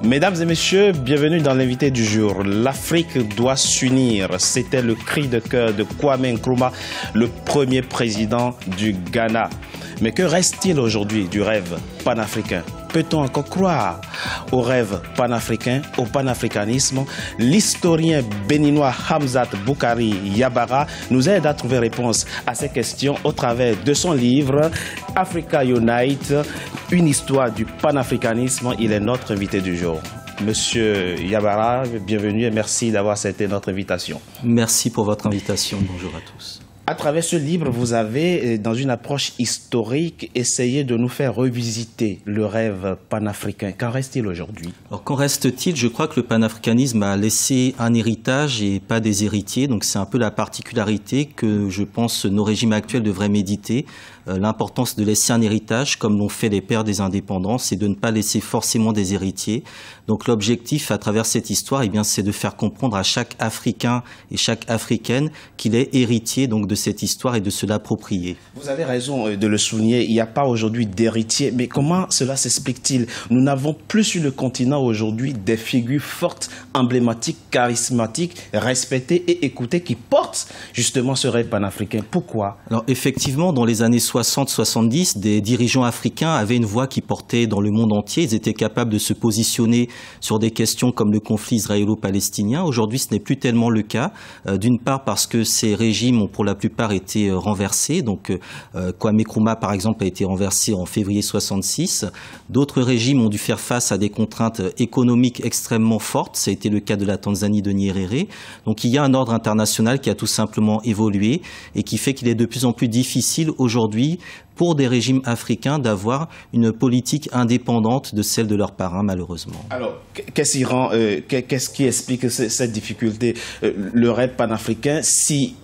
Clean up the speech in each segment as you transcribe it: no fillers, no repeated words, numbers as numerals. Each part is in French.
Mesdames et messieurs, bienvenue dans l'invité du jour. L'Afrique doit s'unir. C'était le cri de cœur de Kwame Nkrumah, le premier président du Ghana. Mais que reste-t-il aujourd'hui du rêve panafricain? Peut-on encore croire au rêve panafricain, au panafricanisme? L'historien béninois Hamzat Boukari Yabara nous aide à trouver réponse à ces questions au travers de son livre Africa Unite, une histoire du panafricanisme. Il est notre invité du jour. Monsieur Yabara, bienvenue et merci d'avoir accepté notre invitation. Merci pour votre invitation. Bonjour à tous. À travers ce livre, vous avez, dans une approche historique, essayé de nous faire revisiter le rêve panafricain. Qu'en reste-t-il aujourd'hui? Alors, qu'en reste-t-il? Je crois que le panafricanisme a laissé un héritage et pas des héritiers. Donc, c'est un peu la particularité que je pense nos régimes actuels devraient méditer. L'importance de laisser un héritage, comme l'ont fait les pères des indépendants, c'est de ne pas laisser forcément des héritiers. Donc l'objectif à travers cette histoire, c'est de faire comprendre à chaque Africain et chaque Africaine qu'il est héritier donc de cette histoire et de se l'approprier. Vous avez raison de le souligner, il n'y a pas aujourd'hui d'héritier, mais comment cela s'explique-t-il? Nous n'avons plus sur le continent aujourd'hui des figures fortes, emblématiques, charismatiques, respectées et écoutées qui portent justement ce rêve panafricain. Pourquoi? Alors effectivement, dans les années 60-70, des dirigeants africains avaient une voix qui portait dans le monde entier. Ils étaient capables de se positionner sur des questions comme le conflit israélo-palestinien. Aujourd'hui, ce n'est plus tellement le cas. D'une part parce que ces régimes ont pour la plupart été renversés. Donc Kwame Nkrumah, par exemple, a été renversé en février 66. D'autres régimes ont dû faire face à des contraintes économiques extrêmement fortes. Ça a été le cas de la Tanzanie de Nyerere. Donc il y a un ordre international qui a tout simplement évolué et qui fait qu'il est de plus en plus difficile aujourd'hui pour des régimes africains d'avoir une politique indépendante de celle de leurs parrains, malheureusement. Alors, qu'est-ce qui explique cette difficulté? Le rêve panafricain,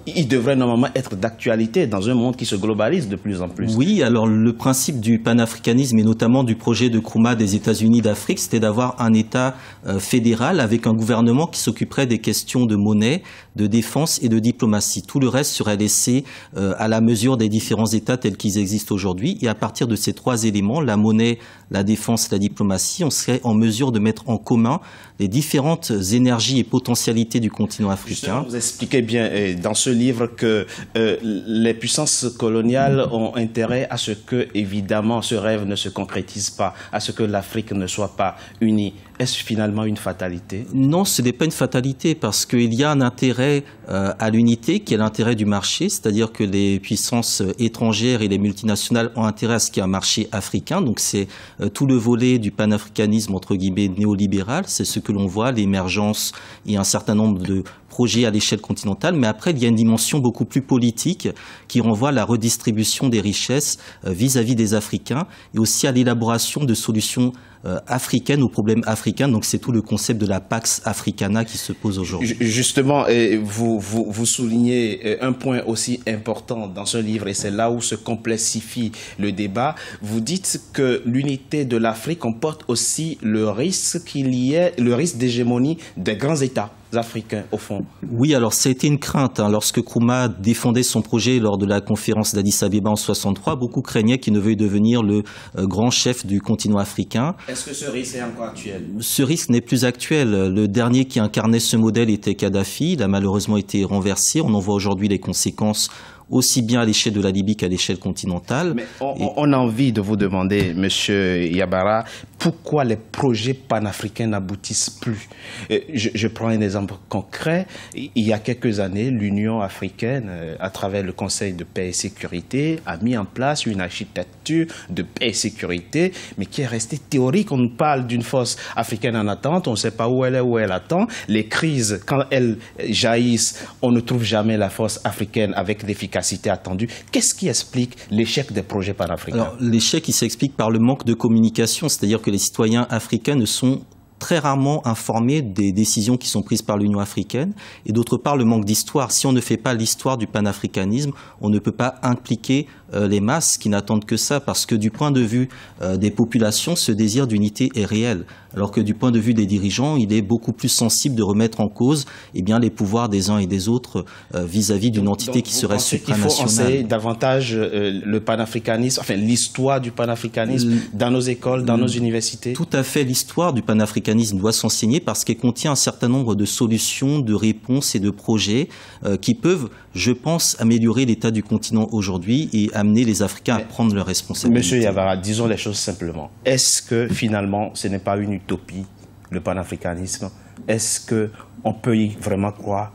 il devrait normalement être d'actualité dans un monde qui se globalise de plus en plus. Oui, alors le principe du panafricanisme et notamment du projet de Nkrumah des États-Unis d'Afrique, c'était d'avoir un État fédéral avec un gouvernement qui s'occuperait des questions de monnaie, de défense et de diplomatie. Tout le reste serait laissé à la mesure des différents États tels qu'ils existent aujourd'hui. Et à partir de ces trois éléments, la monnaie, la défense, la diplomatie, on serait en mesure de mettre en commun les différentes énergies et potentialités du continent africain. Justement, vous expliquez bien dans ce livre que les puissances coloniales ont intérêt à ce que, évidemment, ce rêve ne se concrétise pas, à ce que l'Afrique ne soit pas unie. Est-ce finalement une fatalité? Non, ce n'est pas une fatalité parce qu'il y a un intérêt à l'unité qui est l'intérêt du marché, c'est-à-dire que les puissances étrangères et les multinationales ont intérêt à ce qu'il y ait un marché africain. Donc c'est tout le volet du panafricanisme entre guillemets néolibéral, c'est ce que l'on voit, l'émergence et un certain nombre de projets à l'échelle continentale, mais après il y a une dimension beaucoup plus politique qui renvoie à la redistribution des richesses vis-à-vis des Africains et aussi à l'élaboration de solutions africaines aux problèmes africains. Donc c'est tout le concept de la Pax Africana qui se pose aujourd'hui. Justement, vous soulignez un point aussi important dans ce livre et c'est là où se complexifie le débat. Vous dites que l'unité de l'Afrique comporte aussi le risque qu'il y ait le risque d'hégémonie des grands États africains, au fond. Oui, alors ça a été une crainte. Lorsque Nkrumah défendait son projet lors de la conférence d'Addis Abeba en 63, beaucoup craignaient qu'il ne veuille devenir le grand chef du continent africain. Est-ce que ce risque est encore actuel? Ce risque n'est plus actuel. Le dernier qui incarnait ce modèle était Kadhafi. Il a malheureusement été renversé. On en voit aujourd'hui les conséquences aussi bien à l'échelle de la Libye qu'à l'échelle continentale. Mais on a envie de vous demander, Monsieur Yabara, pourquoi les projets panafricains n'aboutissent plus? Je prends un exemple concret. Il y a quelques années, l'Union africaine, à travers le Conseil de paix et sécurité, a mis en place une architecture de paix et sécurité, mais qui est restée théorique. On nous parle d'une force africaine en attente, on ne sait pas où elle est, où elle attend. Les crises, quand elles jaillissent, on ne trouve jamais la force africaine avec l'efficacité attendue. Qu'est-ce qui explique l'échec des projets panafricains? Alors, l'échec, il s'explique par le manque de communication, c'est-à-dire que les citoyens africains ne sont très rarement informés des décisions qui sont prises par l'Union africaine et d'autre part le manque d'histoire. Si on ne fait pas l'histoire du panafricanisme, on ne peut pas impliquer les masses qui n'attendent que ça, parce que du point de vue des populations, ce désir d'unité est réel, alors que du point de vue des dirigeants, il est beaucoup plus sensible de remettre en cause les pouvoirs des uns et des autres vis-à-vis d'une entité qui serait supranationale. Il faut enseigner davantage le panafricanisme, enfin l'histoire du panafricanisme dans nos écoles, dans nos universités? Tout à fait, l'histoire du panafricanisme doit s'enseigner parce qu'elle contient un certain nombre de solutions, de réponses et de projets qui peuvent, je pense, améliorer l'état du continent aujourd'hui et amener les Africains à prendre leurs responsabilités. Monsieur Yavara, disons les choses simplement. Est-ce que finalement ce n'est pas une utopie, le panafricanisme? Est-ce qu'on peut y vraiment croire?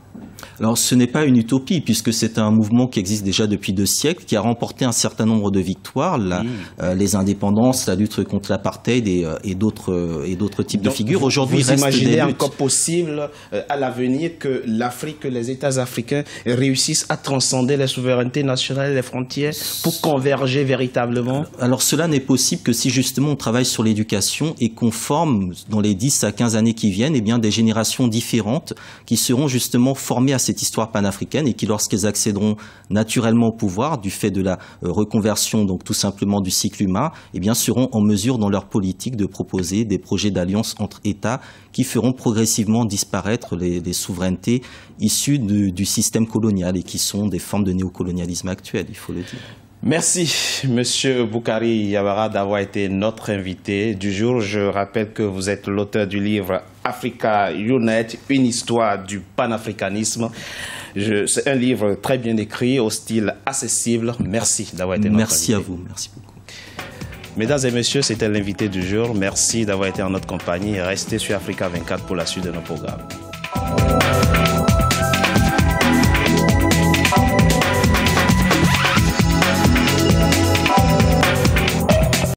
Alors ce n'est pas une utopie puisque c'est un mouvement qui existe déjà depuis 2 siècles, qui a remporté un certain nombre de victoires, les indépendances, la lutte contre l'apartheid et d'autres types de figures. Aujourd'hui, vous imaginez encore possible à l'avenir que l'Afrique, que les États africains réussissent à transcender les souverainetés nationales et les frontières pour converger véritablement? Alors cela n'est possible que si justement on travaille sur l'éducation et qu'on forme dans les 10 à 15 années qui viennent des générations différentes qui seront justement formées à cette histoire panafricaine et qui, lorsqu'elles accéderont naturellement au pouvoir du fait de la reconversion, donc tout simplement du cycle humain, seront en mesure dans leur politique de proposer des projets d'alliance entre États qui feront progressivement disparaître les souverainetés issues du système colonial et qui sont des formes de néocolonialisme actuel, il faut le dire. Merci, Monsieur Boukari Yavara, d'avoir été notre invité du jour. Je rappelle que vous êtes l'auteur du livre Africa Unite, une histoire du panafricanisme. C'est un livre très bien écrit, au style accessible. Merci d'avoir été notre invité. Merci à vous, merci beaucoup. Mesdames et messieurs, c'était l'invité du jour. Merci d'avoir été en notre compagnie. Restez sur Africa 24 pour la suite de nos programmes.